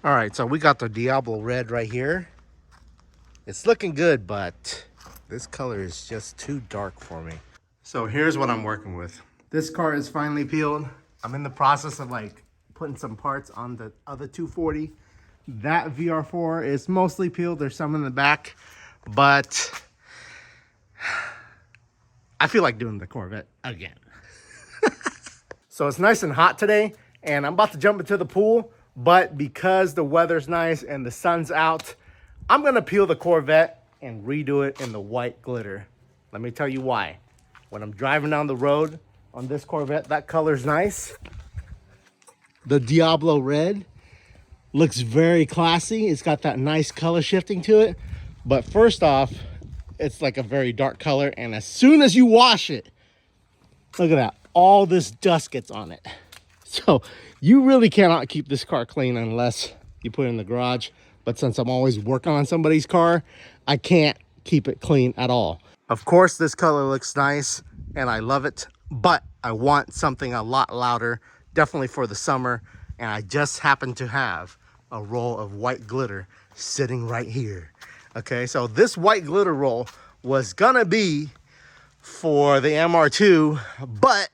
All right, so we got the Diablo Red right here. It's looking good, but this color is just too dark for me. So here's what I'm working with. This car is finally peeled. I'm in the process of like putting some parts on the other 240. That VR4 is mostly peeled. There's some in the back, but I feel like doing the Corvette again. So it's nice and hot today, and I'm about to jump into the pool, but because the weather's nice and the sun's out, I'm gonna peel the Corvette and redo it in the white glitter. Let me tell you why. When I'm driving down the road on this Corvette, that color's nice. The Diablo Red looks very classy. It's got that nice color shifting to it. But first off, it's like a very dark color, and as soon as you wash it, look at that. All this dust gets on it. So you really cannot keep this car clean unless you put it in the garage. But since I'm always working on somebody's car, I can't keep it clean at all. Of course, this color looks nice and I love it, but I want something a lot louder, definitely for the summer. And I just happen to have a roll of white glitter sitting right here. Okay, so this white glitter roll was gonna be for the MR2, but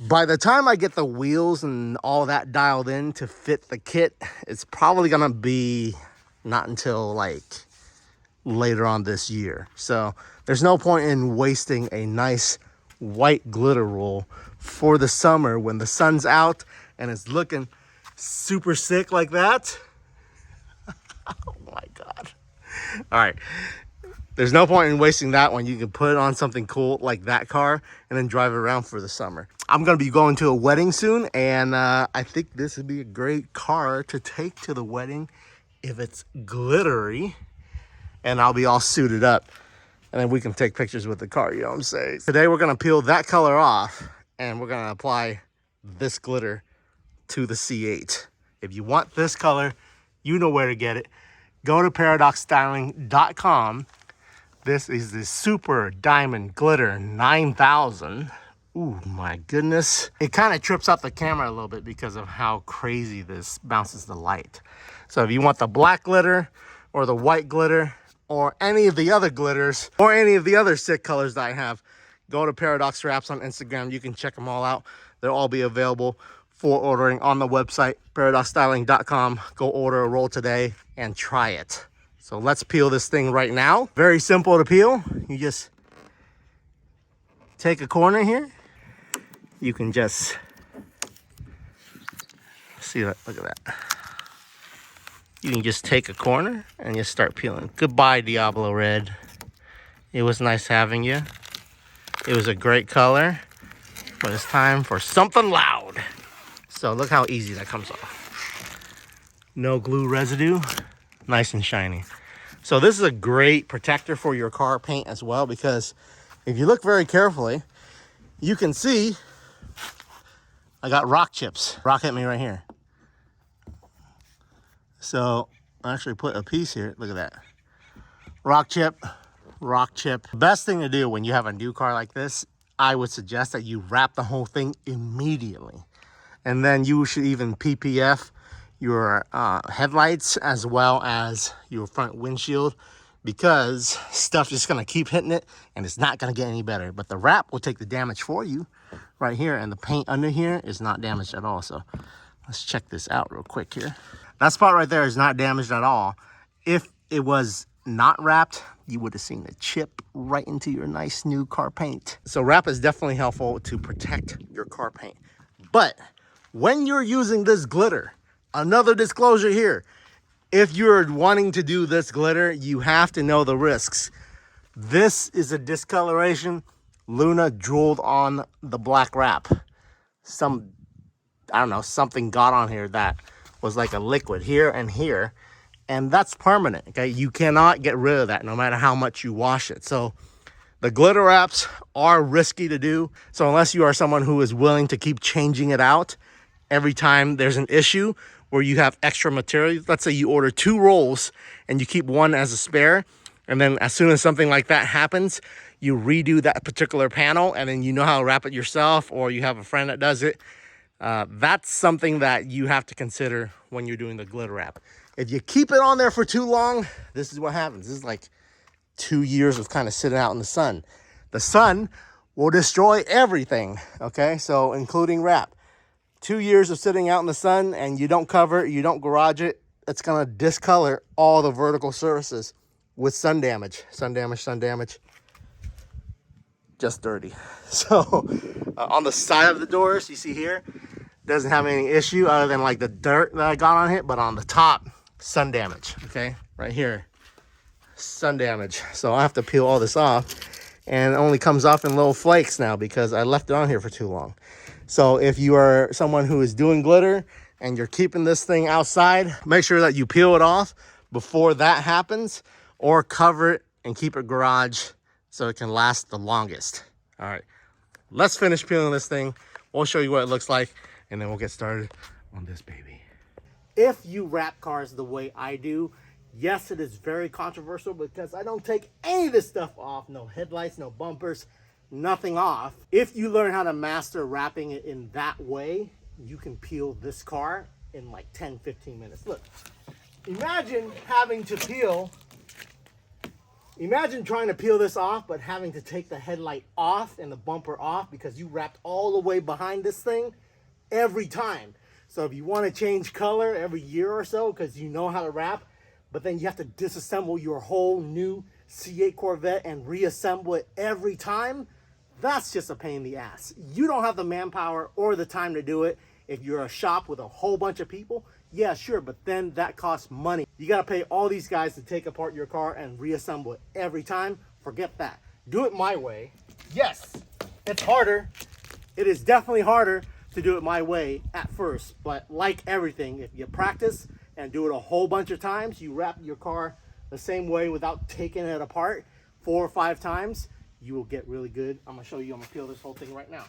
by the time I get the wheels and all that dialed in to fit the kit, it's probably gonna be not until like later on this year. So there's no point in wasting a nice white glitter roll for the summer when the sun's out and it's looking super sick like that. Oh my God. All right. There's no point in wasting that when you can put it on something cool like that car and then drive it around for the summer. I'm going to be going to a wedding soon, and I think this would be a great car to take to the wedding if it's glittery, and I'll be all suited up, and then we can take pictures with the car, you know what I'm saying? Today we're going to peel that color off, and we're going to apply this glitter to the C8. If you want this color, you know where to get it. Go to paradoxstyling.com. This is the Super Diamond Glitter 9000. Ooh, my goodness. It kind of trips out the camera a little bit because of how crazy this bounces the light. So if you want the black glitter or the white glitter or any of the other glitters or any of the other sick colors that I have, go to Paradox Wraps on Instagram. You can check them all out. They'll all be available for ordering on the website, paradoxstyling.com. Go order a roll today and try it. So let's peel this thing right now. Very simple to peel. You just take a corner here. You can just see that. Look at that. You can just take a corner and just start peeling. Goodbye, Diablo Red. It was nice having you. It was a great color, but it's time for something loud. So look how easy that comes off. No glue residue, nice and shiny. So this is a great protector for your car paint as well, because if you look very carefully, you can see I got rock chips. Rock hit me right here. So I actually put a piece here. Look at that. Rock chip, rock chip. The best thing to do when you have a new car like this, I would suggest that you wrap the whole thing immediately. And then you should even PPF your headlights as well as your front windshield, because stuff's just gonna keep hitting it and it's not gonna get any better. But the wrap will take the damage for you right here, and the paint under here is not damaged at all. So let's check this out real quick here. That spot right there is not damaged at all. If it was not wrapped, you would have seen the chip right into your nice new car paint. So wrap is definitely helpful to protect your car paint. But when you're using this glitter, another disclosure here, if you're wanting to do this glitter, you have to know the risks. This is a discoloration. Luna drooled on the black wrap. I don't know, something got on here that was like a liquid here and here, and that's permanent, okay? You cannot get rid of that no matter how much you wash it. So the glitter wraps are risky to do. So unless you are someone who is willing to keep changing it out every time there's an issue where you have extra material, let's say you order 2 rolls and you keep one as a spare, and then as soon as something like that happens, you redo that particular panel, and then you know how to wrap it yourself, or you have a friend that does it, That's something that you have to consider when you're doing the glitter wrap. If you keep it on there for too long, this is what happens. This is like 2 years of kind of sitting out in the sun. The sun will destroy everything, okay? So including wrap. 2 years of sitting out in the sun and you don't cover it, you don't garage it, it's gonna discolor all the vertical surfaces with sun damage. Sun damage. Just dirty. So on the side of the doors, you see here, doesn't have any issue other than like the dirt that I got on it, but on the top, sun damage, okay? Right here, sun damage. So I have to peel all this off, and it only comes off in little flakes now because I left it on here for too long. So if you are someone who is doing glitter and you're keeping this thing outside, make sure that you peel it off before that happens, or cover it and keep it garage so it can last the longest. All right, let's finish peeling this thing. We'll show you what it looks like, and then we'll get started on this baby. If you wrap cars the way I do, yes, it is very controversial because I don't take any of this stuff off. No headlights, no bumpers, nothing off. If you learn how to master wrapping it in that way, you can peel this car in like 10-15 minutes. Look, imagine having to peel, imagine trying to peel this off, but having to take the headlight off and the bumper off because you wrapped all the way behind this thing every time. So if you want to change color every year or so because you know how to wrap, but then you have to disassemble your whole new C8 Corvette and reassemble it every time, that's just a pain in the ass. You don't have the manpower or the time to do it. If you're a shop with a whole bunch of people, yeah, sure, but then that costs money. You got to pay all these guys to take apart your car and reassemble it every time. Forget that. Do it my way. Yes, it's harder. It is definitely harder to do it my way at first, but like everything, if you practice and do it a whole bunch of times, you wrap your car the same way without taking it apart 4 or 5 times, you will get really good. I'm gonna show you, I'm gonna peel this whole thing right now.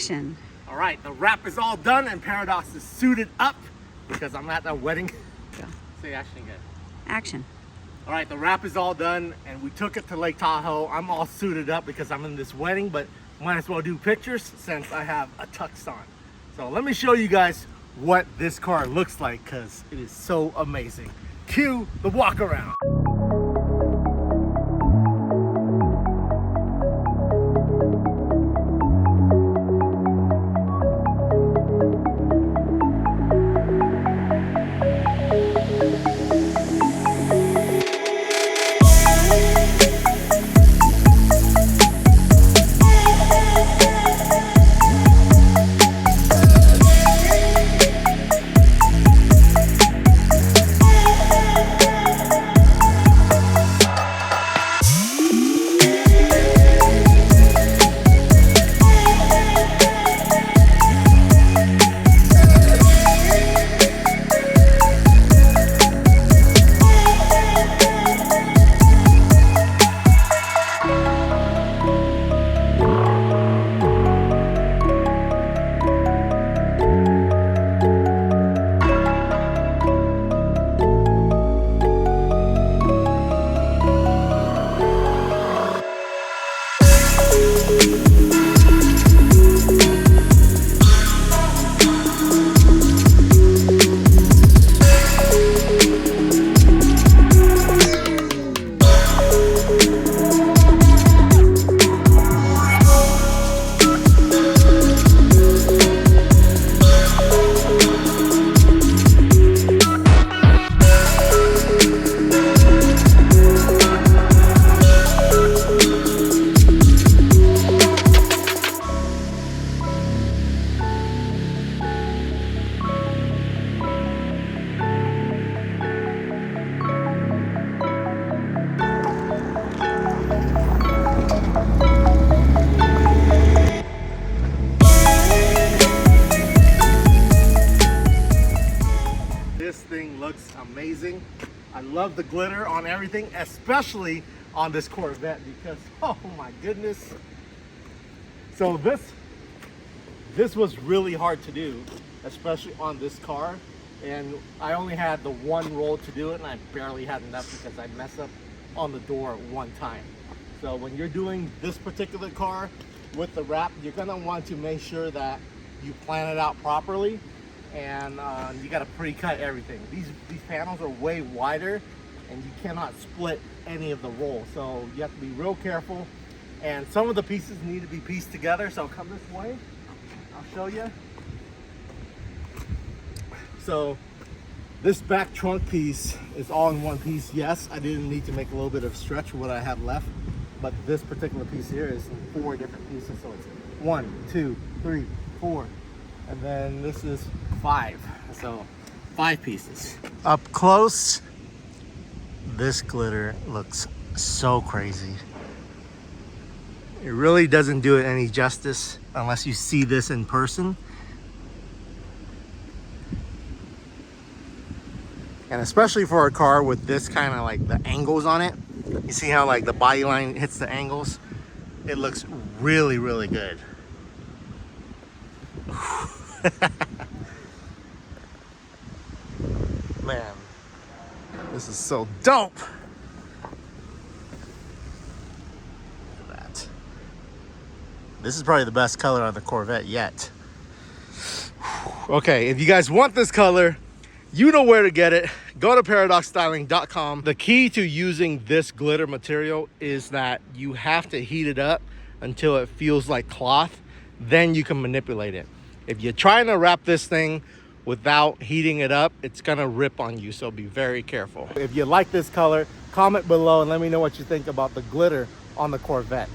Action. All right, the wrap is all done and Paradox is suited up because I'm at that wedding. Go. Say action again. Action. All right, the wrap is all done and we took it to Lake Tahoe. I'm all suited up because I'm in this wedding, but might as well do pictures since I have a tux on. So let me show you guys what this car looks like because it is so amazing. Cue the walk around. Looks amazing. I love the glitter on everything, especially on this Corvette because oh my goodness. So This was really hard to do, especially on this car. And I only had the one roll to do it, and I barely had enough because I messed up on the door one time. So when you're doing this particular car with the wrap, you're gonna want to make sure that you plan it out properly, and you gotta pre-cut everything. These panels are way wider, and you cannot split any of the roll. So you have to be real careful, and some of the pieces need to be pieced together. So come this way, I'll show you. So this back trunk piece is all in one piece. Yes, I didn't need to make a little bit of stretch for what I have left, but this particular piece here is in 4 different pieces. So it's 1, 2, 3, 4, and then this is 5. So 5 pieces. Up close, this glitter looks so crazy. It really doesn't do it any justice unless you see this in person. And especially for a car with this kind of like the angles on it, you see how like the body line hits the angles? It looks really, really good. Man, this is so dope. Look at that. This is probably the best color on the Corvette yet. Okay, if you guys want this color, you know where to get it. Go to paradoxstyling.com. The key to using this glitter material is that you have to heat it up until it feels like cloth. Then you can manipulate it. If you're trying to wrap this thing without heating it up, it's gonna rip on you, so be very careful. If you like this color, comment below and let me know what you think about the glitter on the Corvette.